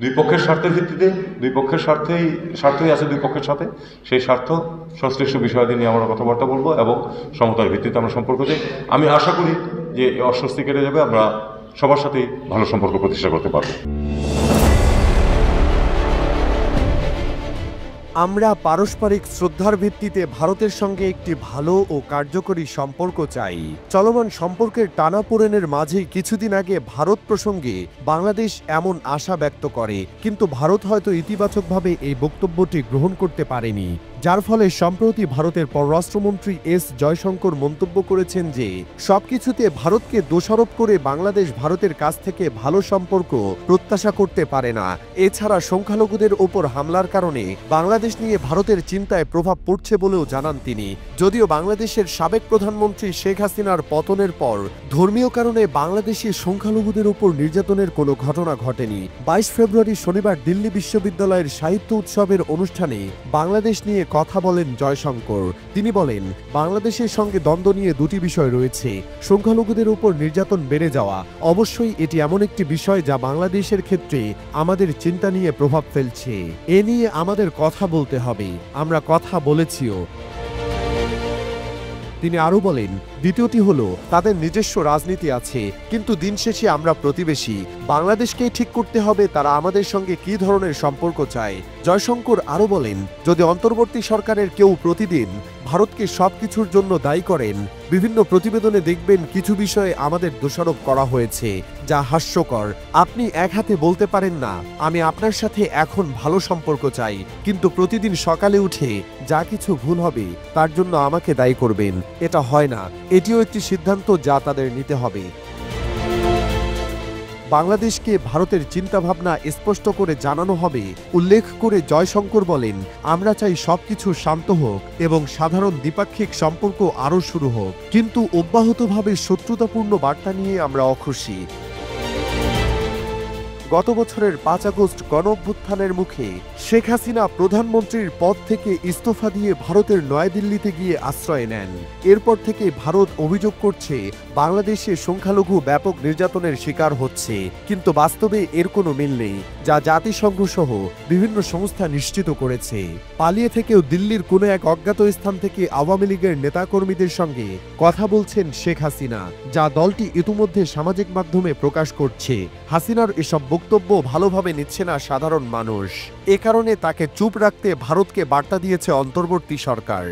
দুই পক্ষের স্বার্থের ভিত্তিতে দুই পক্ষের স্বার্থই আছে দুই পক্ষের সাথে, সেই স্বার্থ সংশ্লিষ্ট বিষয়াদি নিয়ে আমরা কথাবার্তা বলবো এবং সমতার ভিত্তিতে আমরা সম্পর্ক চাই। আমি আশা করি যে অস্বস্তি কেটে যাবে, আমরা সবার সাথেই ভালো সম্পর্ক প্রতিষ্ঠা করতে পারবো। আমরা পারস্পরিক শ্রদ্ধার ভিত্তিতে ভারতের সঙ্গে একটি ভালো ও কার্যকরী সম্পর্ক চাই। চলমান সম্পর্কের টানাপোড়েনের মাঝেই কিছুদিন আগে ভারত প্রসঙ্গে বাংলাদেশ এমন আশা ব্যক্ত করে, কিন্তু ভারত হয়তো ইতিবাচকভাবে এই বক্তব্যটি গ্রহণ করতে পারেনি, যার ফলে সম্প্রতি ভারতের পররাষ্ট্রমন্ত্রী এস জয়শঙ্কর মন্তব্য করেছেন যে সবকিছুতে ভারতকে দোষারোপ করে বাংলাদেশ ভারতের কাছ থেকে ভালো সম্পর্ক প্রত্যাশা করতে পারে না। এছাড়া সংখ্যালঘুদের ওপর হামলার কারণে বাংলাদেশ নিয়ে ভারতের চিন্তায় প্রভাব পড়ছে বলেও জানান তিনি। যদিও বাংলাদেশের সাবেক প্রধানমন্ত্রী শেখ হাসিনার পতনের পর ধর্মীয় কারণে বাংলাদেশে সংখ্যালঘুদের উপর নির্যাতনের কোনো ঘটনা ঘটেনি। 22 ফেব্রুয়ারি শনিবার দিল্লি বিশ্ববিদ্যালয়ের সাহিত্য উৎসবের অনুষ্ঠানে বাংলাদেশ নিয়ে কথা বলেন জয়শঙ্কর। তিনি বলেন, বাংলাদেশের সঙ্গে দ্বন্দ্ব নিয়ে দুটি বিষয় রয়েছে, সংখ্যালঘুদের উপর নির্যাতন বেড়ে যাওয়া। অবশ্যই এটি এমন একটি বিষয় যা বাংলাদেশের ক্ষেত্রে আমাদের চিন্তা নিয়ে প্রভাব ফেলছে। এ নিয়ে আমাদের কথা বলতে হবে, আমরা কথা বলেছিও। তিনি আরও বলেন, দ্বিতীয়টি হলো তাদের নিজস্ব রাজনীতি আছে, কিন্তু দিন শেষে আমরা প্রতিবেশী। বাংলাদেশকেই ঠিক করতে হবে তারা আমাদের সঙ্গে কী ধরনের সম্পর্ক চায়। জয়শঙ্কর আরও বলেন, যদি অন্তর্বর্তী সরকারের কেউ প্রতিদিন ভারতকে সবকিছুর জন্য দায়ী করেন, বিভিন্ন প্রতিবেদনে দেখবেন কিছু বিষয়ে আমাদের দোষারোপ করা হয়েছে, যা হাস্যকর। আপনি এক হাতে বলতে পারেন না আমি আপনার সাথে এখন ভালো সম্পর্ক চাই, কিন্তু প্রতিদিন সকালে উঠে যা কিছু ভুল হবে তার জন্য আমাকে দায়ী করবেন। এটা হয় না। এটিও একটি সিদ্ধান্ত যা তাদের নিতে হবে। বাংলাদেশকে ভারতের চিন্তাভাবনা স্পষ্ট করে জানানো হবে উল্লেখ করে জয়শঙ্কর বলেন, আমরা চাই সবকিছু শান্ত হোক এবং সাধারণ দ্বিপাক্ষিক সম্পর্ক আরও শুরু হোক, কিন্তু অব্যাহতভাবে শত্রুতাপূর্ণ বার্তা নিয়ে আমরা অখুশি। গত বছরের 5 আগস্ট গণঅভ্যুত্থানের মুখে শেখ হাসিনা প্রধানমন্ত্রীর পদ থেকে ইস্তফা দিয়ে ভারতের নয়াদিল্লিতে গিয়ে আশ্রয় নেন। এরপর থেকে ভারত অভিযোগ করছে বাংলাদেশে সংখ্যালঘু ব্যাপক নির্যাতনের শিকার হচ্ছে, কিন্তু বাস্তবে এর কোনো মিল নেই, যা জাতিসংঘ সহ বিভিন্ন সংস্থা নিশ্চিত করেছে। পালিয়ে থেকেও দিল্লির কোনো এক অজ্ঞাত স্থান থেকে আওয়ামী লীগের নেতাকর্মীদের সঙ্গে কথা বলছেন শেখ হাসিনা, যা দলটি ইতিমধ্যে সামাজিক মাধ্যমে প্রকাশ করছে। হাসিনার এসব বক্তব্য ভালোভাবে নিচ্ছে না সাধারণ মানুষ। এ কারণে তাকে চুপ রাখতে ভারতকে বার্তা দিয়েছে অন্তর্বর্তী সরকার।